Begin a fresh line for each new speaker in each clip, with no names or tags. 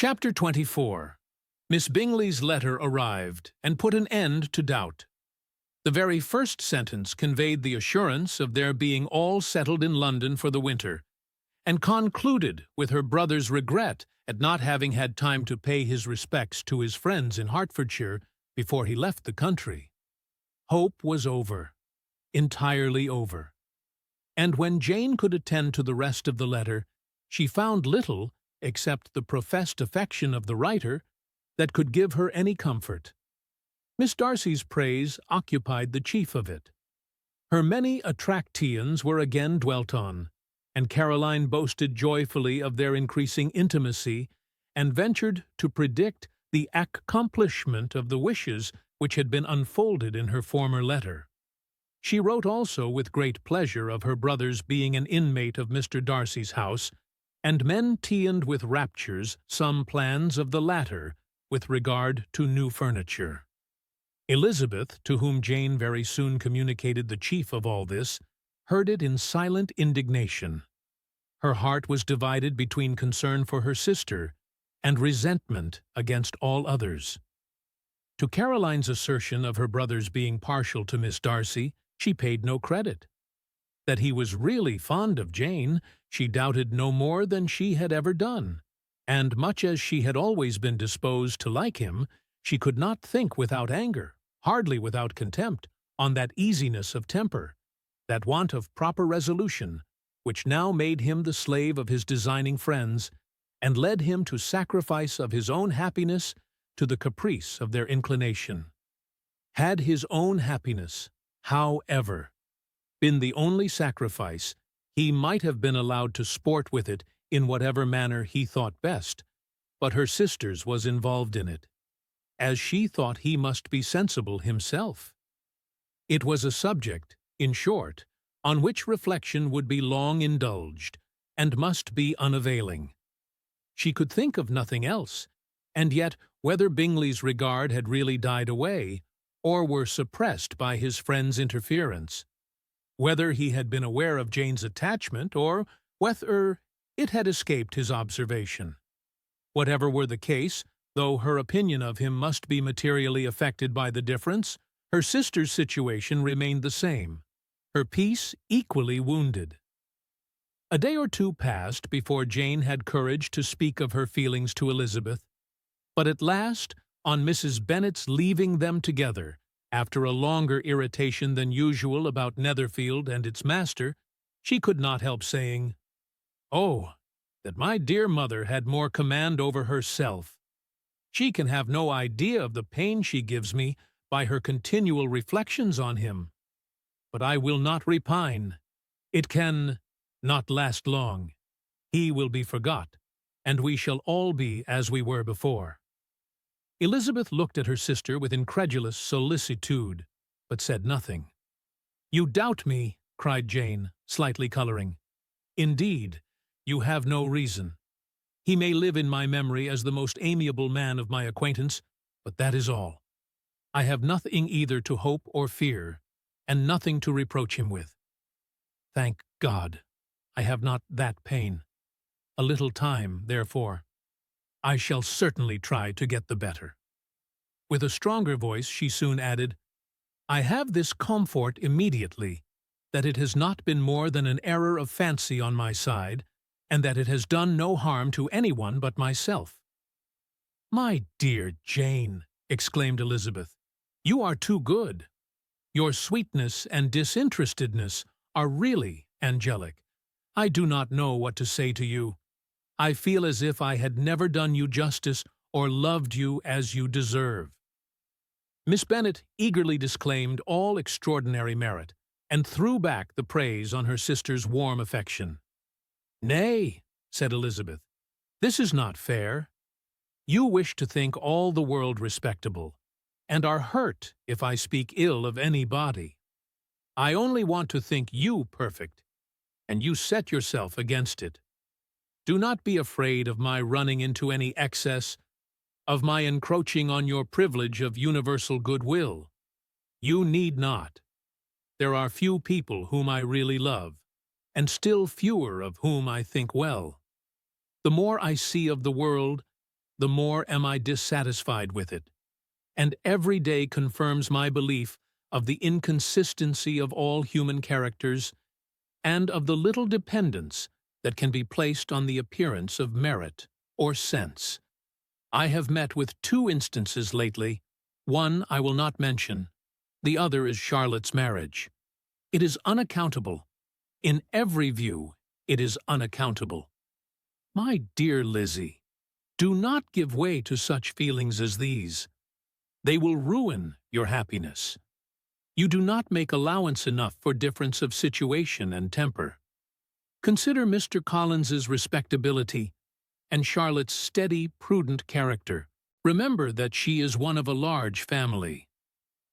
Chapter 24. Miss Bingley's letter arrived, and put an end to doubt. The very first sentence conveyed the assurance of their being all settled in London for the winter, and concluded with her brother's regret at not having had time to pay his respects to his friends in Hertfordshire before he left the country. Hope was over, entirely over. And when Jane could attend to the rest of the letter, she found little, except the professed affection of the writer, that could give her any comfort. Miss Darcy's praise occupied the chief of it. Her many attractions were again dwelt on, and Caroline boasted joyfully of their increasing intimacy, and ventured to predict the accomplishment of the wishes which had been unfolded in her former letter. She wrote also with great pleasure of her brother's being an inmate of Mr. Darcy's house, and mentioned with raptures some plans of the latter with regard to new furniture. Elizabeth, to whom Jane very soon communicated the chief of all this, heard it in silent indignation. Her heart was divided between concern for her sister and resentment against all others. To Caroline's assertion of her brother's being partial to Miss Darcy, she paid no credit. That he was really fond of Jane, she doubted no more than she had ever done, and much as she had always been disposed to like him, she could not think without anger, hardly without contempt, on that easiness of temper, that want of proper resolution, which now made him the slave of his designing friends, and led him to sacrifice of his own happiness to the caprice of their inclination. Had his own happiness, however, been the only sacrifice, he might have been allowed to sport with it in whatever manner he thought best, but her sister's was involved in it, as she thought he must be sensible himself. It was a subject, in short, on which reflection would be long indulged, and must be unavailing. She could think of nothing else, and yet whether Bingley's regard had really died away, or were suppressed by his friend's interference, whether he had been aware of Jane's attachment, or whether it had escaped his observation. Whatever were the case, though her opinion of him must be materially affected by the difference, her sister's situation remained the same, her peace equally wounded. A day or two passed before Jane had courage to speak of her feelings to Elizabeth, but at last, on Mrs. Bennet's leaving them together, after a longer irritation than usual about Netherfield and its master, she could not help saying, "Oh, that my dear mother had more command over herself! She can have no idea of the pain she gives me by her continual reflections on him. But I will not repine. It can not last long. He will be forgot, and we shall all be as we were before." Elizabeth looked at her sister with incredulous solicitude, but said nothing. "You doubt me," cried Jane, slightly colouring. "Indeed, you have no reason. He may live in my memory as the most amiable man of my acquaintance, but that is all. I have nothing either to hope or fear, and nothing to reproach him with. Thank God, I have not that pain. A little time, therefore. I shall certainly try to get the better." With a stronger voice she soon added, "I have this comfort immediately, that it has not been more than an error of fancy on my side, and that it has done no harm to anyone but myself." "My dear Jane," exclaimed Elizabeth, "you are too good. Your sweetness and disinterestedness are really angelic. I do not know what to say to you. I feel as if I had never done you justice or loved you as you deserve." Miss Bennet eagerly disclaimed all extraordinary merit, and threw back the praise on her sister's warm affection. "Nay," said Elizabeth, "this is not fair. You wish to think all the world respectable, and are hurt if I speak ill of any body. I only want to think you perfect, and you set yourself against it. Do not be afraid of my running into any excess, of my encroaching on your privilege of universal goodwill. You need not. There are few people whom I really love, and still fewer of whom I think well. The more I see of the world, the more am I dissatisfied with it, and every day confirms my belief of the inconsistency of all human characters and of the little dependence that can be placed on the appearance of merit or sense. I have met with 2 instances lately. One I will not mention. The other is Charlotte's marriage. It is unaccountable. In every view, it is unaccountable. My dear Lizzie, do not give way to such feelings as these. They will ruin your happiness. You do not make allowance enough for difference of situation and temper. Consider Mr. Collins's respectability and Charlotte's steady, prudent character. Remember that she is one of a large family,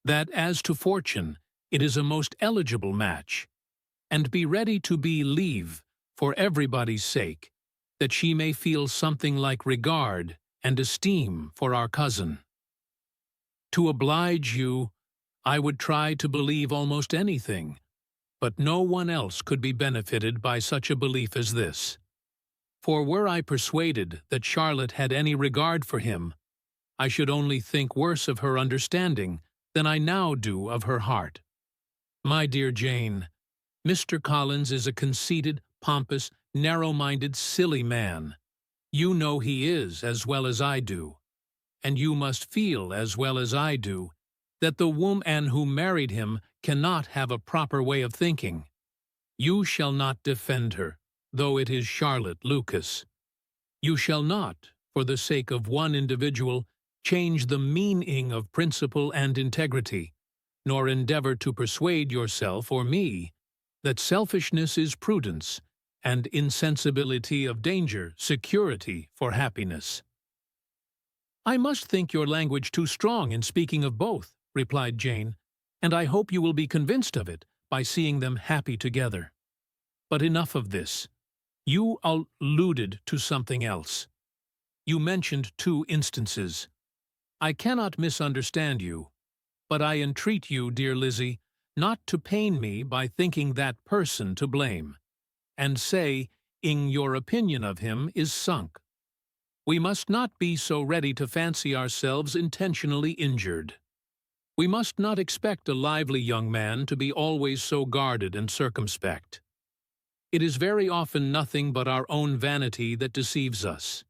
that as to fortune, it is a most eligible match, and be ready to believe, for everybody's sake, that she may feel something like regard and esteem for our cousin. To oblige you, I would try to believe almost anything, but no one else could be benefited by such a belief as this. For were I persuaded that Charlotte had any regard for him, I should only think worse of her understanding than I now do of her heart. My dear Jane, Mr. Collins is a conceited, pompous, narrow-minded, silly man. You know he is as well as I do, and you must feel as well as I do that the woman who married him cannot have a proper way of thinking. You shall not defend her, though it is Charlotte Lucas. You shall not, for the sake of one individual, change the meaning of principle and integrity, nor endeavor to persuade yourself or me that selfishness is prudence, and insensibility of danger security for happiness. I must think your language too strong in speaking of both, replied Jane, and I hope you will be convinced of it by seeing them happy together. But enough of this. You alluded to something else. You mentioned 2 instances. I cannot misunderstand you, but I entreat you, dear Lizzie, not to pain me by thinking that person to blame, and say, in your opinion of him is sunk. We must not be so ready to fancy ourselves intentionally injured. We must not expect a lively young man to be always so guarded and circumspect. It is very often nothing but our own vanity that deceives us.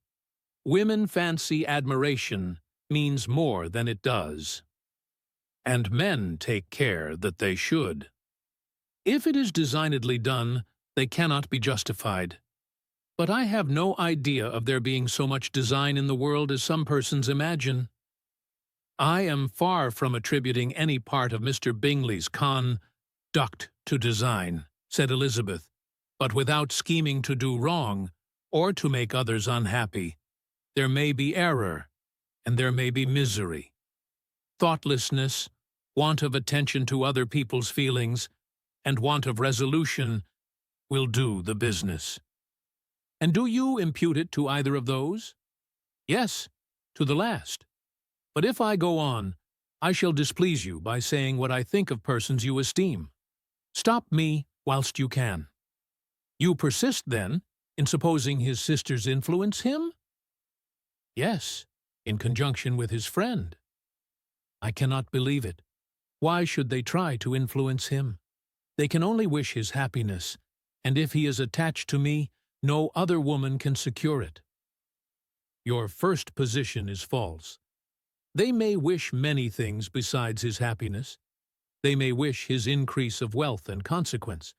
Women fancy admiration means more than it does, and men take care that they should. If it is designedly done, they cannot be justified. But I have no idea of there being so much design in the world as some persons imagine. I am far from attributing any part of Mr. Bingley's conduct to design, said Elizabeth, but without scheming to do wrong, or to make others unhappy. There may be error, and there may be misery. Thoughtlessness, want of attention to other people's feelings, and want of resolution will do the business. And do you impute it to either of those? Yes, to the last. But if I go on, I shall displease you by saying what I think of persons you esteem. Stop me whilst you can. You persist, then, in supposing his sisters influence him? Yes, in conjunction with his friend. I cannot believe it. Why should they try to influence him? They can only wish his happiness, and if he is attached to me, no other woman can secure it. Your first position is false. They may wish many things besides his happiness. They may wish his increase of wealth and consequence.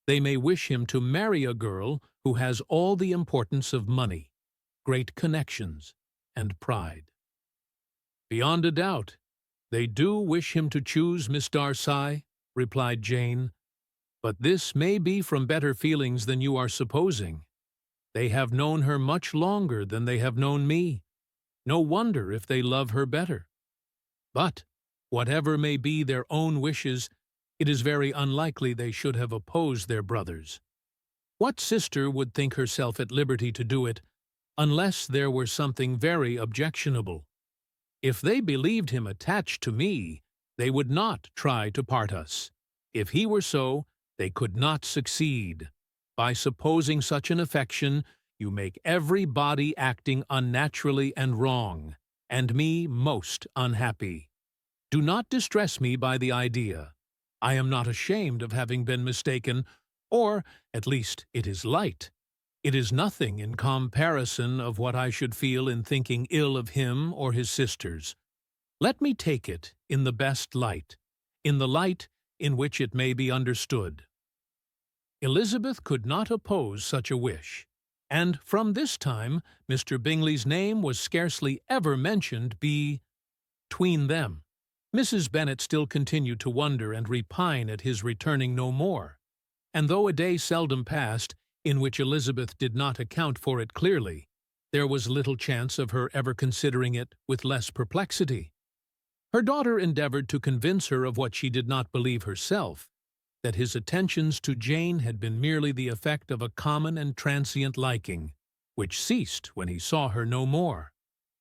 They may wish him to marry a girl who has all the importance of money, great connections, and pride. Beyond a doubt, they do wish him to choose Miss Darcy, replied Jane, but this may be from better feelings than you are supposing. They have known her much longer than they have known me. No wonder if they love her better. But, whatever may be their own wishes, it is very unlikely they should have opposed their brothers. What sister would think herself at liberty to do it, unless there were something very objectionable? If they believed him attached to me, they would not try to part us. If he were so, they could not succeed. By supposing such an affection, You make everybody acting unnaturally and wrong, and me most unhappy. Do not distress me by the idea. I am not ashamed of having been mistaken, or, at least, it is light. It is nothing in comparison of what I should feel in thinking ill of him or his sisters. Let me take it in the best light, in the light in which it may be understood. Elizabeth could not oppose such a wish, and from this time Mr. Bingley's name was scarcely ever mentioned between them. Mrs. Bennet still continued to wonder and repine at his returning no more, and though a day seldom passed in which Elizabeth did not account for it clearly, there was little chance of her ever considering it with less perplexity. Her daughter endeavored to convince her of what she did not believe herself, that his attentions to Jane had been merely the effect of a common and transient liking, which ceased when he saw her no more.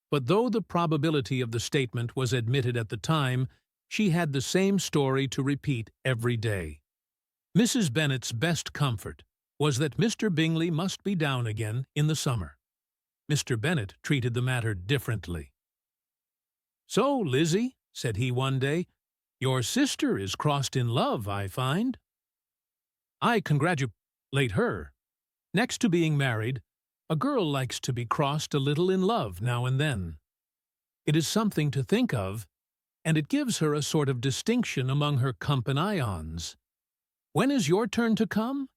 But though the probability of the statement was admitted at the time, she had the same story to repeat every day. Mrs. Bennet's best comfort was that Mr. Bingley must be down again in the summer. Mr. Bennet treated the matter differently. "So, Lizzie," said he one day, "your sister is crossed in love, I find." "I congratulate her. Next to being married, a girl likes to be crossed a little in love now and then. It is something to think of, and it gives her a sort of distinction among her companions. When is your turn to come?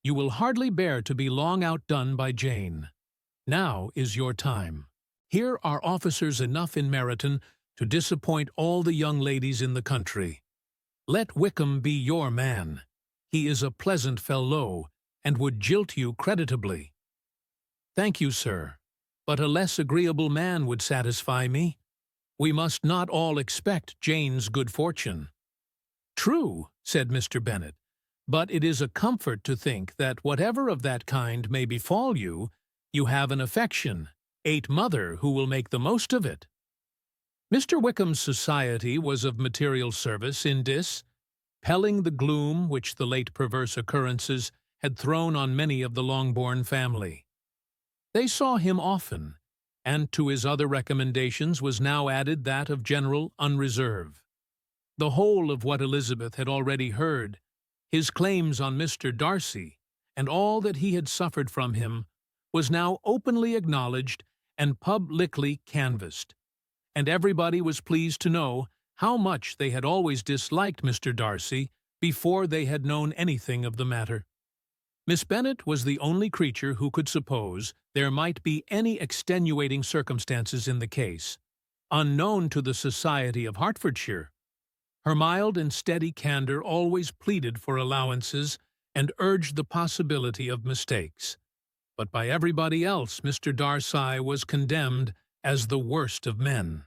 You will hardly bear to be long outdone by Jane. Now is your time. Here are officers enough in Meryton to disappoint all the young ladies in the country. Let Wickham be your man. He is a pleasant fellow, and would jilt you creditably." "Thank you, sir, but a less agreeable man would satisfy me. We must not all expect Jane's good fortune." "True," said Mr. Bennet, "but it is a comfort to think that whatever of that kind may befall you, you have an affectionate mother who will make the most of it." Mr. Wickham's society was of material service in dispelling the gloom which the late perverse occurrences had thrown on many of the Longbourn family. They saw him often, and to his other recommendations was now added that of general unreserve. The whole of what Elizabeth had already heard, his claims on Mr. Darcy, and all that he had suffered from him, was now openly acknowledged and publicly canvassed, and everybody was pleased to know how much they had always disliked Mr. Darcy before they had known anything of the matter. Miss Bennet was the only creature who could suppose there might be any extenuating circumstances in the case, unknown to the society of Hertfordshire. Her mild and steady candour always pleaded for allowances and urged the possibility of mistakes. But by everybody else Mr. Darcy was condemned as the worst of men.